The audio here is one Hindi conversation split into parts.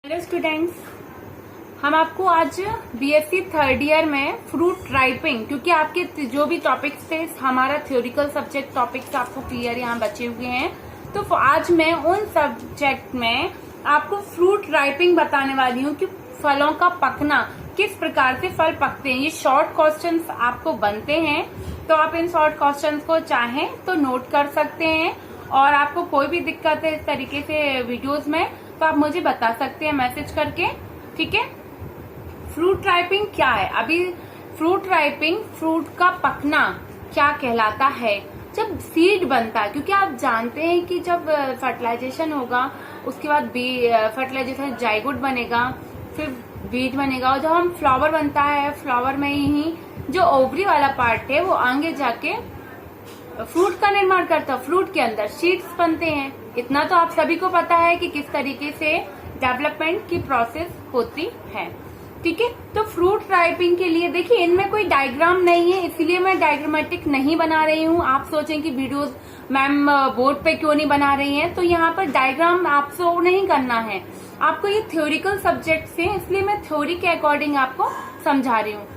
हेलो स्टूडेंट्स, हम आपको आज बीएससी थर्ड ईयर में फ्रूट राइपिंग, क्योंकि आपके जो भी टॉपिक्स थे हमारा थ्योरिकल सब्जेक्ट टॉपिक्स आपको क्लियर यहाँ बचे हुए हैं, तो आज मैं उन सब्जेक्ट में आपको फ्रूट राइपिंग बताने वाली हूँ कि फलों का पकना, किस प्रकार से फल पकते हैं। ये शॉर्ट क्वेश्चंस आपको बनते हैं, तो आप इन शॉर्ट क्वेश्चंस को चाहें तो नोट कर सकते हैं, और आपको कोई भी दिक्कत है इस तरीके से वीडियोस में तो आप मुझे बता सकते हैं मैसेज करके। ठीक है, फ्रूट राइपिंग क्या है? अभी फ्रूट राइपिंग, फ्रूट का पकना क्या कहलाता है? जब सीड बनता है, क्योंकि आप जानते हैं कि जब फर्टिलाइजेशन होगा उसके बाद फर्टिलाइजेशन जाइगोट बनेगा, फिर बीज बनेगा, और जब हम फ्लावर बनता है, फ्लावर में ही जो ओवरी वाला पार्ट है वो आगे जाके फ्रूट का निर्माण करता है। फ्रूट के अंदर सीड्स बनते हैं। इतना तो आप सभी को पता है कि किस तरीके से डेवलपमेंट की प्रोसेस होती है। ठीक है, तो फ्रूट राइपिंग के लिए देखिए इनमें कोई डायग्राम नहीं है, इसलिए मैं डायग्रामेटिक नहीं बना रही हूँ। आप सोचें कि वीडियोस मैम बोर्ड पे क्यों नहीं बना रही हैं, तो यहाँ पर डायग्राम आपको नहीं करना है। आपको ये थ्योरिकल सब्जेक्ट है, इसलिए मैं थ्योरी के अकॉर्डिंग आपको समझा रही हूँ।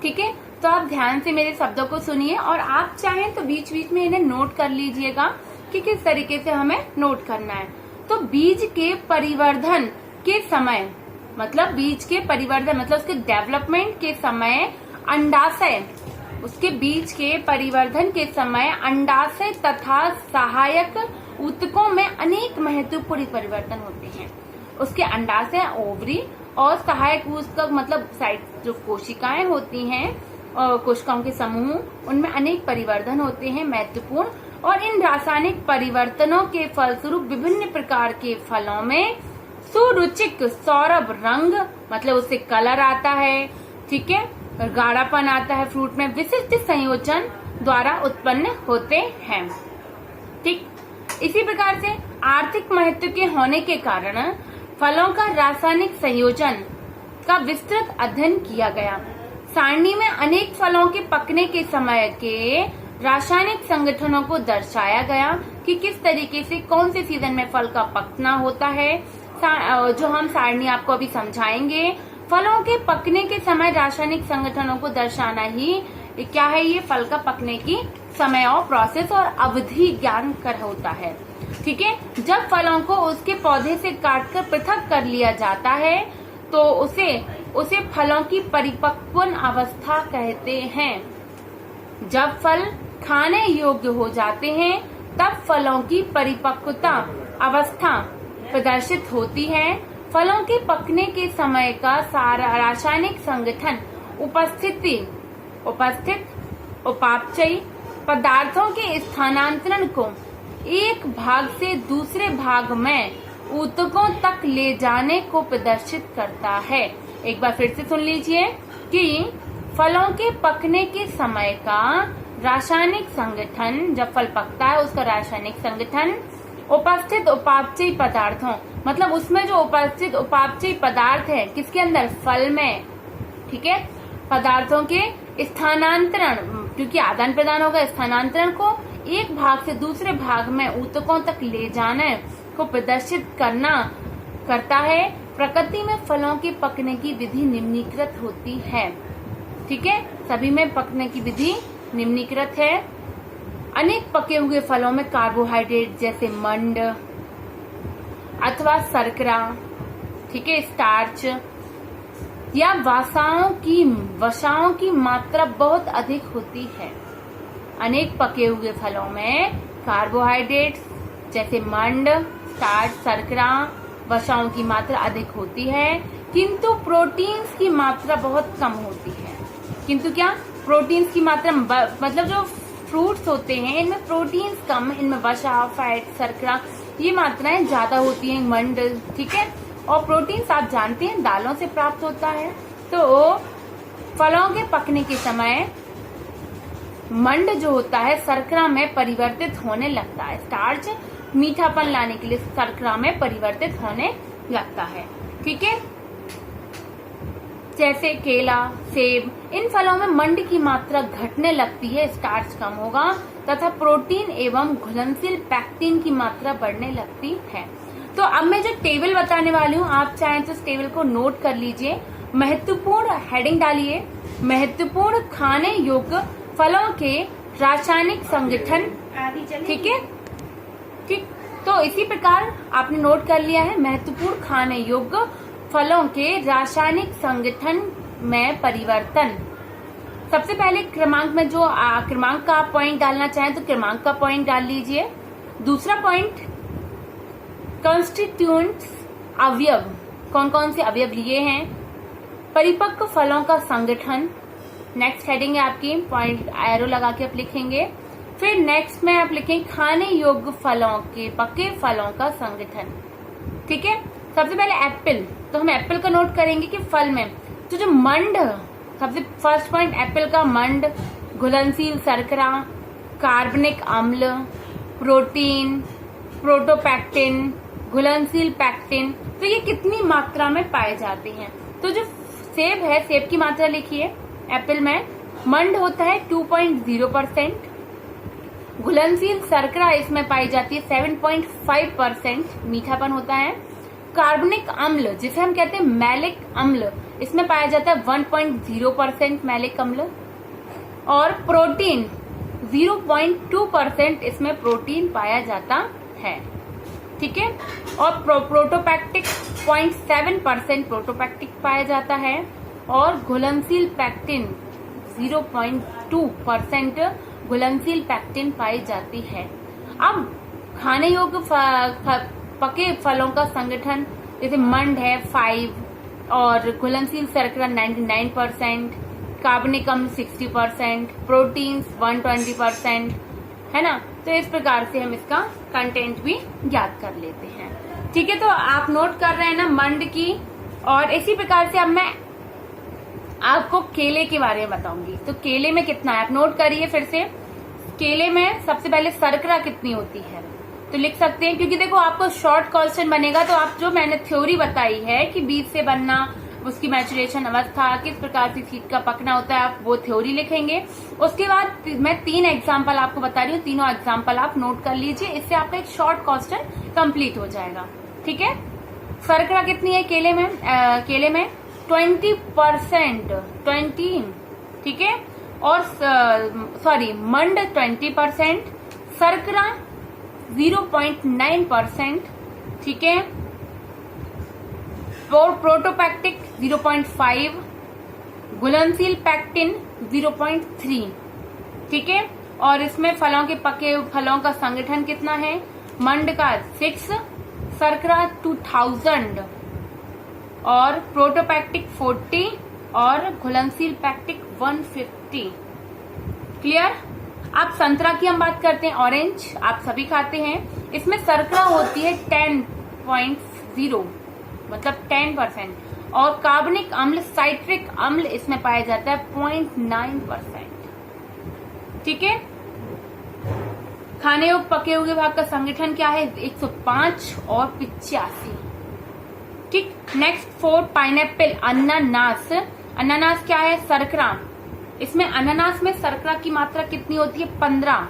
ठीक है, तो आप ध्यान से मेरे शब्दों को सुनिए, और आप चाहें तो बीच बीच में इन्हें नोट कर लीजिएगा कि किस तरीके से हमें नोट करना है। तो बीज के परिवर्धन के समय, मतलब बीज के परिवर्धन मतलब उसके डेवलपमेंट के समय अंडाशय, उसके बीज के परिवर्धन के समय अंडाशय तथा सहायक ऊतकों में अनेक महत्वपूर्ण परिवर्तन होते हैं। उसके अंडाशय, ओवरी और सहायक ऊतक मतलब साइड जो कोशिकाएं होती हैं और कोशिकाओं के समूह, उनमें अनेक परिवर्तन होते हैं महत्वपूर्ण, और इन रासायनिक परिवर्तनों के फलस्वरूप विभिन्न प्रकार के फलों में सुरुचिक सौरभ रंग मतलब उससे कलर आता है। ठीक है, गाढ़ापन आता है, फ्रूट में विशिष्ट संयोजन द्वारा उत्पन्न होते हैं। ठीक, इसी प्रकार से आर्थिक महत्व के होने के कारण फलों का रासायनिक संयोजन का विस्तृत अध्ययन किया गया। सारणी में अनेक फलों के पकने के समय के रासायनिक संगठनों को दर्शाया गया कि किस तरीके से कौन से सीजन में फल का पकना होता है, जो हम सारणी आपको अभी समझाएंगे। फलों के पकने के समय रासायनिक संगठनों को दर्शाना ही क्या है, ये फल का पकने की समय और प्रोसेस और अवधि ज्ञान कर होता है। ठीक है, जब फलों को उसके पौधे से काटकर पृथक कर लिया जाता है तो उसे फलों की परिपक्व अवस्था कहते हैं। जब फल खाने योग्य हो जाते हैं तब फलों की परिपक्वता अवस्था प्रदर्शित होती है। फलों के पकने के समय का सारा रासायनिक संगठन उपस्थित उपापचयी पदार्थों के स्थानांतरण को एक भाग से दूसरे भाग में ऊतकों तक ले जाने को प्रदर्शित करता है। एक बार फिर से सुन लीजिए कि फलों के पकने के समय का रासायनिक संगठन, जब फल पकता है उसका रासायनिक संगठन उपस्थित उपापचयी पदार्थों मतलब उसमें जो उपस्थित उपापचयी पदार्थ है किसके अंदर, फल में। ठीक है, पदार्थों के स्थानांतरण, क्योंकि आदान प्रदान होगा, स्थानांतरण को एक भाग से दूसरे भाग में ऊतकों तक ले जाने को प्रदर्शित करता है। प्रकृति में फलों के पकने की विधि निम्नलिखित होती है। ठीक है, सभी में पकने की विधि निम्नलिखित है। अनेक पके हुए फलों में कार्बोहाइड्रेट जैसे मंड अथवा शर्करा, ठीक है, स्टार्च या वसाओं की मात्रा बहुत अधिक होती है। अनेक पके हुए फलों में कार्बोहाइड्रेट जैसे मंड, स्टार्च, शर्करा, वसाओं की मात्रा अधिक होती है, किंतु प्रोटीन्स की मात्रा बहुत कम होती है। किंतु क्या, प्रोटीन्स की मात्रा मतलब जो फ्रूट्स होते हैं इनमें प्रोटीन्स कम, इनमें वसा, फैट, शर्करा ये मात्राएं ज्यादा होती हैं, मंड। ठीक है, और प्रोटीन्स आप जानते हैं दालों से प्राप्त होता है। तो फलों के पकने के समय मंड जो होता है शर्करा में परिवर्तित होने लगता है। स्टार्च मीठापन लाने के लिए शर्करा में परिवर्तित होने लगता है। ठीक है, जैसे केला, सेब, इन फलों में मंड की मात्रा घटने लगती है, स्टार्च कम होगा तथा प्रोटीन एवं घुलनशील पैक्टिन की मात्रा बढ़ने लगती है। तो अब मैं जो टेबल बताने वाली हूँ, आप चाहें तो इस टेबल को नोट कर लीजिए। महत्वपूर्ण हेडिंग डालिए, महत्वपूर्ण खाने योग्य फलों के रासायनिक संगठन। ठीक है, ठीक। तो इसी प्रकार आपने नोट कर लिया है, महत्वपूर्ण खाने योग्य फलों के रासायनिक संगठन में परिवर्तन। सबसे पहले क्रमांक में जो क्रमांक का आप पॉइंट डालना चाहें तो क्रमांक का पॉइंट डाल लीजिए। दूसरा पॉइंट, कॉन्स्टिट्यूएंट्स, अवयव, कौन कौन से अवयव लिए हैं। परिपक्व फलों का संगठन, नेक्स्ट हेडिंग है आपकी, पॉइंट एरो लगा के आप लिखेंगे। फिर नेक्स्ट में आप लिखेंगे खाने योग्य फलों के, पके फलों का संगठन। ठीक है, सबसे पहले एप्पल, तो हम एप्पल का नोट करेंगे कि फल में तो जो मंड, सबसे फर्स्ट पॉइंट एप्पल का मंड, घुलनशील शर्करा, कार्बनिक अम्ल, प्रोटीन, प्रोटोपैक्टिन, घुलनशील पैक्टिन, तो ये कितनी मात्रा में पाए जाते हैं। तो जो सेब है, सेब की मात्रा लिखिए। एप्पल में मंड होता है 2.0%, घुलनशील शर्करा इसमें पाई जाती है 7.5%, मीठापन होता है। कार्बनिक अम्ल, जिसे हम कहते हैं मैलिक अम्ल, इसमें पाया जाता है 1.0% मैलिक अम्ल। और प्रोटीन 0.2% इसमें प्रोटीन पाया जाता है। ठीक है, और प्रोटोपैक्टिक 0.7% प्रोटोपैक्टिक पाया जाता है। और घुलनशील पैक्टिन 0.2% घुलनशील पैक्टिन पाई जाती है। अब खाने योग्य पके फलों का संगठन, जैसे मंड है 5 और घुलनशील शर्करा 99%, कार्बनिक अम्ल 60%, प्रोटीन 120%, है ना। तो इस प्रकार से हम इसका कंटेंट भी याद कर लेते हैं। ठीक है, तो आप नोट कर रहे हैं ना मंड की। और इसी प्रकार से अब मैं आपको केले के बारे में बताऊंगी। तो केले में कितना है आप नोट करिए फिर से। केले में सबसे पहले शर्करा कितनी होती है तो लिख सकते हैं, क्योंकि देखो आपको शॉर्ट क्वेश्चन बनेगा तो आप जो मैंने थ्योरी बताई है कि बीज से बनना, उसकी मैचुरेशन अवस्था, किस प्रकार से सीड का पकना होता है, आप वो थ्योरी लिखेंगे। उसके बाद मैं 3 एग्जाम्पल आपको बता रही हूँ, तीनों एग्जाम्पल आप नोट कर लीजिए, इससे आपका एक शॉर्ट क्वेश्चन कंप्लीट हो जाएगा। ठीक है, शर्करा कितनी है केले में? केले में 20%, 20, ठीक है। और सॉरी मंड 20%, शर्करा 0.9%, ठीक है। और प्रोटोपैक्टिक 0.5, घुलनशील पैक्टिन 0.3, ठीक है। और इसमें फलों के पके फलों का संगठन कितना है? मंड का 6, शर्करा 2000 और प्रोटोपैक्टिक 40 और घुलनशील पैक्टिक 150। क्लियर? आप संतरा की हम बात करते हैं, ऑरेंज आप सभी खाते हैं, इसमें शर्करा होती है 10.0 मतलब 10%। और कार्बनिक अम्ल, साइट्रिक अम्ल इसमें पाया जाता है 0.9%, ठीक है। खाने योग्य पके हुए भाग का संगठन क्या है? 105 और 85, ठीक। नेक्स्ट 4 पाइनएप्पल, अनानास। अनानास क्या है? शर्करा, इसमें अनानास में शर्करा की मात्रा कितनी होती है? 15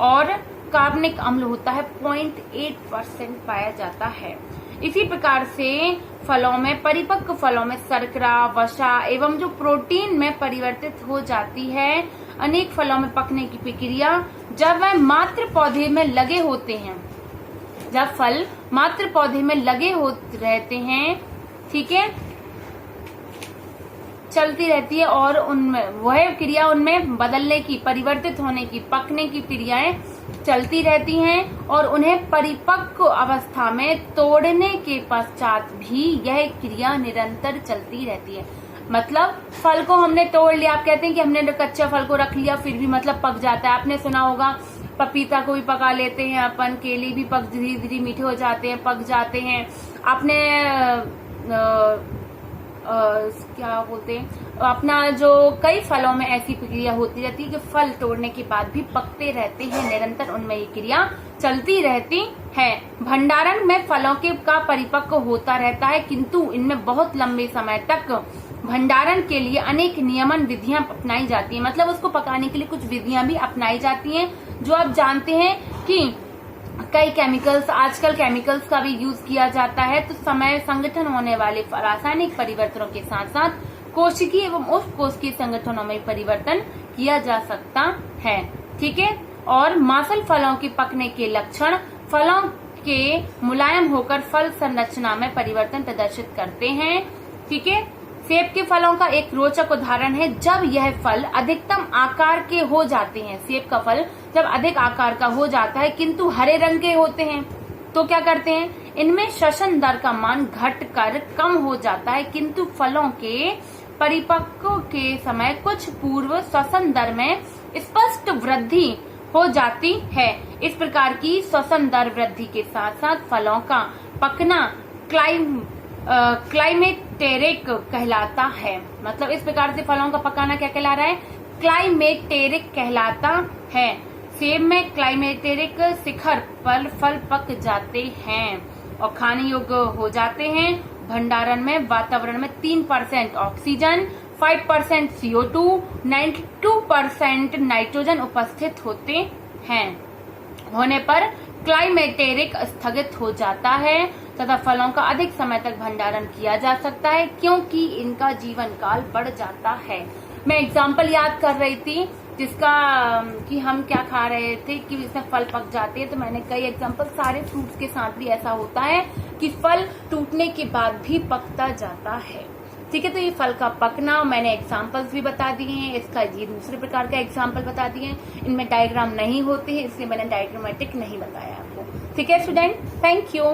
और कार्बनिक अम्ल होता है 0.8% पाया जाता है। इसी प्रकार से फलों में, परिपक्व फलों में शर्करा, वसा एवं जो प्रोटीन में परिवर्तित हो जाती है। अनेक फलों में पकने की प्रक्रिया जब वह मात्र पौधे में लगे होते हैं, जब फल मात्र पौधे में लगे रहते हैं, ठीक है, चलती रहती है और उनमें वह क्रिया उनमें बदलने की, परिवर्तित होने की, पकने की क्रियाएं चलती रहती हैं और उन्हें परिपक्व अवस्था में तोड़ने के पश्चात भी यह क्रिया निरंतर चलती रहती है। मतलब फल को हमने तोड़ लिया, आप कहते हैं कि हमने कच्चा फल को रख लिया फिर भी मतलब पक जाता है। आपने सुना होगा पपीता को भी पका लेते हैं अपन, केले भी पक धीरे धीरे मीठे हो जाते हैं, पक जाते हैं। आपने क्या बोलते हैं, अपना जो कई फलों में ऐसी प्रक्रिया होती रहती है कि फल तोड़ने के बाद भी पकते रहते हैं, निरंतर उनमें ये क्रिया चलती रहती है। भंडारण में फलों के का परिपक्व होता रहता है, किंतु इनमें बहुत लंबे समय तक भंडारण के लिए अनेक नियमन विधियां अपनाई जाती हैं। मतलब उसको पकाने के लिए कुछ विधियां भी अपनाई जाती हैं, जो आप जानते हैं कि कई केमिकल्स, आजकल केमिकल्स का भी यूज किया जाता है। तो समय संगठन होने वाले रासायनिक परिवर्तनों के साथ साथ कोशिकीय एवं उप कोशिकीय संगठनों में परिवर्तन किया जा सकता है। ठीक है। और मांसल फलों के पकने के लक्षण फलों के मुलायम होकर फल संरचना में परिवर्तन प्रदर्शित करते हैं। ठीक है। सेब के फलों का एक रोचक उदाहरण है जब यह फल अधिकतम आकार के हो जाते हैं। सेब का फल जब अधिक आकार का हो जाता है किंतु हरे रंग के होते हैं तो क्या करते हैं, इनमें श्वसन दर का मान घटकर कम हो जाता है किंतु फलों के परिपक्व के समय कुछ पूर्व श्वसन दर में स्पष्ट वृद्धि हो जाती है। इस प्रकार की श्वसन दर वृद्धि के साथ साथ फलों का पकना क्लाइमेटेरिक कहलाता है। मतलब इस प्रकार से फलों का पकाना क्या कहला रहा है, क्लाइमेटेरिक कहलाता है। सेब में क्लाइमेटेरिक शिखर पर फल पक जाते हैं और खाने योग्य हो जाते हैं। भंडारण में वातावरण में 3% ऑक्सीजन, 5% CO2, 92% नाइट्रोजन उपस्थित होते हैं। होने पर क्लाइमेटेरिक स्थगित हो जाता है तथा फलों का अधिक समय तक भंडारण किया जा सकता है क्योंकि इनका जीवन काल बढ़ जाता है। मैं एग्जाम्पल याद कर रही थी जिसका कि हम क्या खा रहे थे कि इसमें फल पक जाते हैं, तो मैंने कई एग्जाम्पल, सारे फ्रूट्स के साथ भी ऐसा होता है कि फल टूटने के बाद भी पकता जाता है। ठीक है। तो ये फल का पकना मैंने एग्जाम्पल्स भी बता दिए हैं, इसका ये दूसरे प्रकार का एग्जाम्पल बता दिए हैं। इनमें डायग्राम नहीं होते हैं इसलिए मैंने डायग्रामेटिक नहीं बताया आपको। ठीक है स्टूडेंट, थैंक यू।